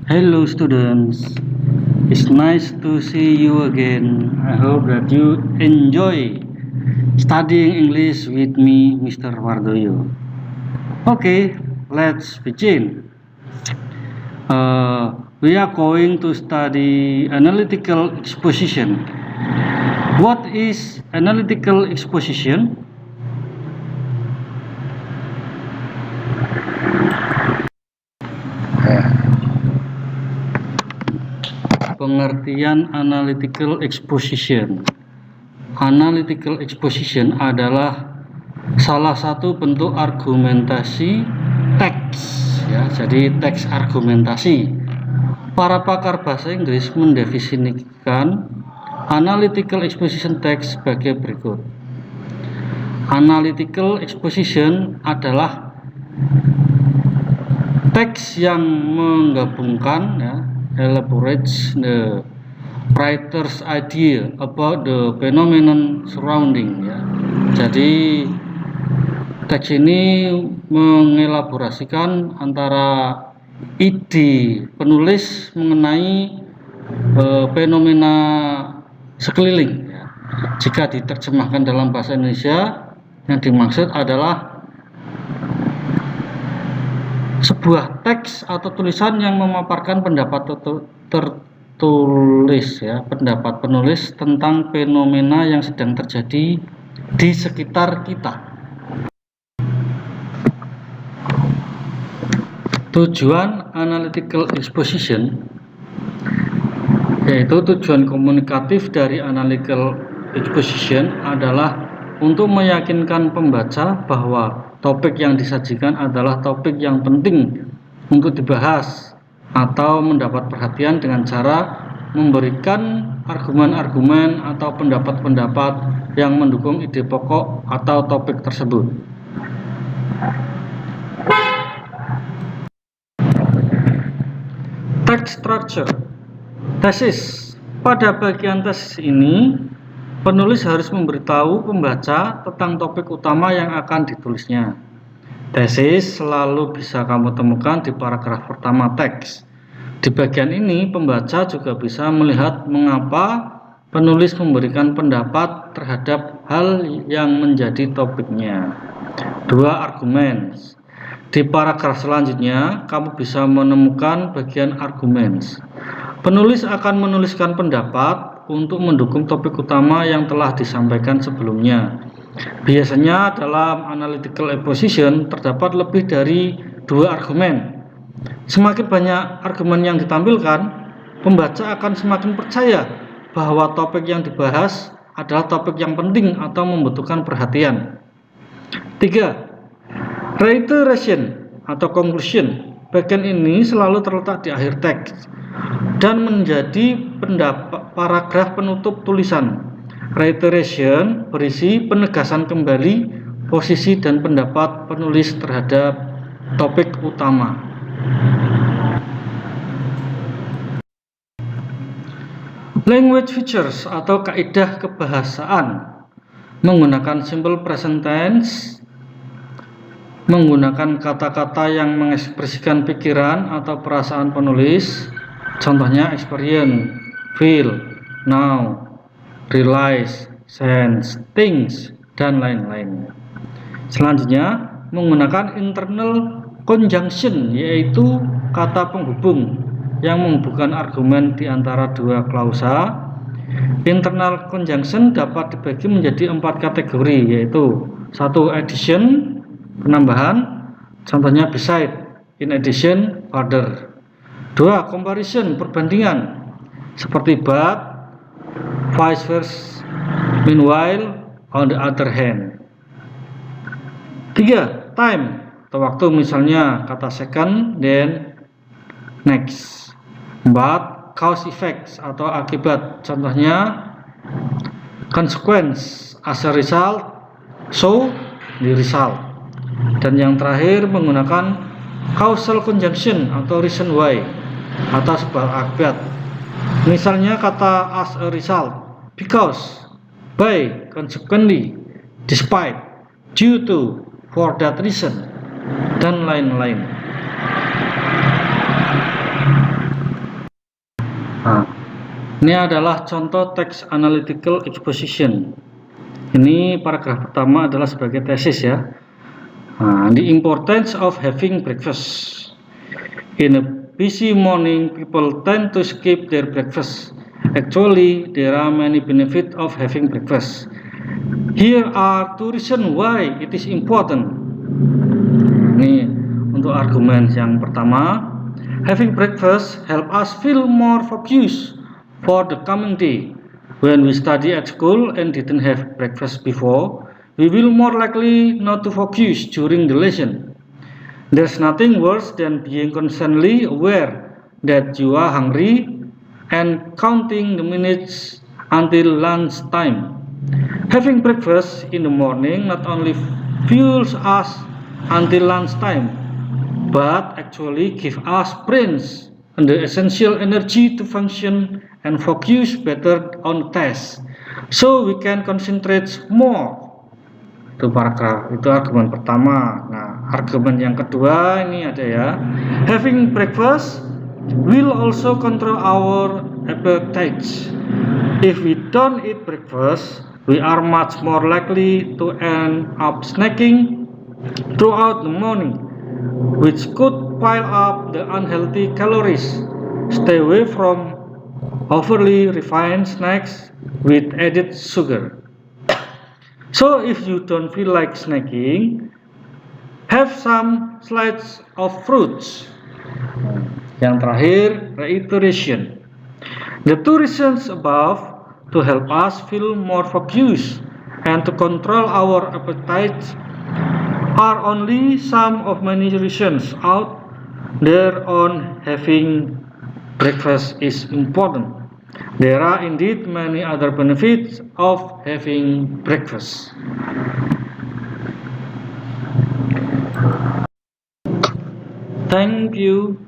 Hello students, it's nice to see you again. I hope that you enjoy studying English with me, Mr. Wardoyo. Okay, let's begin. We are going to study analytical exposition. What is analytical exposition? Pengertian analytical exposition. Analytical exposition adalah salah satu bentuk argumentasi teks, ya. Jadi teks argumentasi. Para pakar bahasa Inggris mendefinisikan analytical exposition text sebagai berikut. Analytical exposition adalah teks yang menggabungkan, ya, elaborates the writer's idea about the phenomenon surrounding, ya. Jadi teks ini mengelaborasikan antara ide penulis mengenai fenomena sekeliling, ya. Jika diterjemahkan dalam bahasa Indonesia, yang dimaksud adalah sebuah teks atau tulisan yang memaparkan pendapat tertulis, ya, pendapat penulis tentang fenomena yang sedang terjadi di sekitar kita. Tujuan analytical exposition, yaitu tujuan komunikatif dari analytical exposition adalah untuk meyakinkan pembaca bahwa topik yang disajikan adalah topik yang penting untuk dibahas atau mendapat perhatian dengan cara memberikan argumen-argumen atau pendapat-pendapat yang mendukung ide pokok atau topik tersebut. Text structure. Tesis. Pada bagian tesis ini, penulis harus memberitahu pembaca tentang topik utama yang akan ditulisnya. Tesis selalu bisa kamu temukan di paragraf pertama teks. Di bagian ini, pembaca juga bisa melihat mengapa penulis memberikan pendapat terhadap hal yang menjadi topiknya. 2. Argumen. Di paragraf selanjutnya, kamu bisa menemukan bagian argumen. Penulis akan menuliskan pendapat untuk mendukung topik utama yang telah disampaikan sebelumnya. Biasanya dalam analytical exposition terdapat lebih dari 2 argumen. Semakin banyak argumen yang ditampilkan, pembaca akan semakin percaya bahwa topik yang dibahas adalah topik yang penting atau membutuhkan perhatian. 3. Reiteration atau conclusion. Bagian ini selalu terletak di akhir teks dan menjadi paragraf penutup tulisan. Reiteration berisi penegasan kembali posisi dan pendapat penulis terhadap topik utama. Language features atau kaidah kebahasaan. Menggunakan simple present tense, menggunakan kata-kata yang mengekspresikan pikiran atau perasaan penulis. Contohnya experience, feel, know, realize, sense, things, dan lain-lain. Selanjutnya, menggunakan internal conjunction, yaitu kata penghubung yang menghubungkan argumen di antara 2 klausa. Internal conjunction dapat dibagi menjadi 4 kategori, yaitu 1. Addition, penambahan, contohnya beside, in addition, further. 2. Comparison, perbandingan, seperti but, vice versa, meanwhile, on the other hand. 3. Time atau waktu, misalnya kata second, then, next. 4. Cause effects atau akibat, contohnya consequence, as a result, so the result. Dan yang terakhir menggunakan causal conjunction atau reason why atau sebab akibat. Misalnya kata as a result, because, by, consequently, despite, due to, for that reason, dan lain-lain. Nah, ini adalah contoh text analytical exposition. Ini paragraf pertama adalah sebagai tesis ya. Nah, the importance of having breakfast. In a busy morning, people tend to skip their breakfast. Actually, there are many benefits of having breakfast. Here are two reasons why it is important. Ini untuk argumen yang pertama, having breakfast help us feel more focused for the coming day. When we study at school and didn't have breakfast before, we will more likely not to focus during the lesson. There's nothing worse than being constantly aware that you are hungry and counting the minutes until lunchtime. Having breakfast in the morning not only fuels us until lunchtime, but actually gives us brains and the essential energy to function and focus better on tasks, so we can concentrate more. Itu paragraf, itu argumen pertama. Nah, argumen yang kedua ini ada ya. Having breakfast will also control our appetites. If we don't eat breakfast, we are much more likely to end up snacking throughout the morning, which could pile up the unhealthy calories. Stay away from overly refined snacks with added sugar. So if you don't feel like snacking, have some slices of fruits. Yang terakhir, reiteration. The two reasons above to help us feel more focused and to control our appetites are only some of many reasons out there on having breakfast is important. There are indeed many other benefits of having breakfast. Thank you.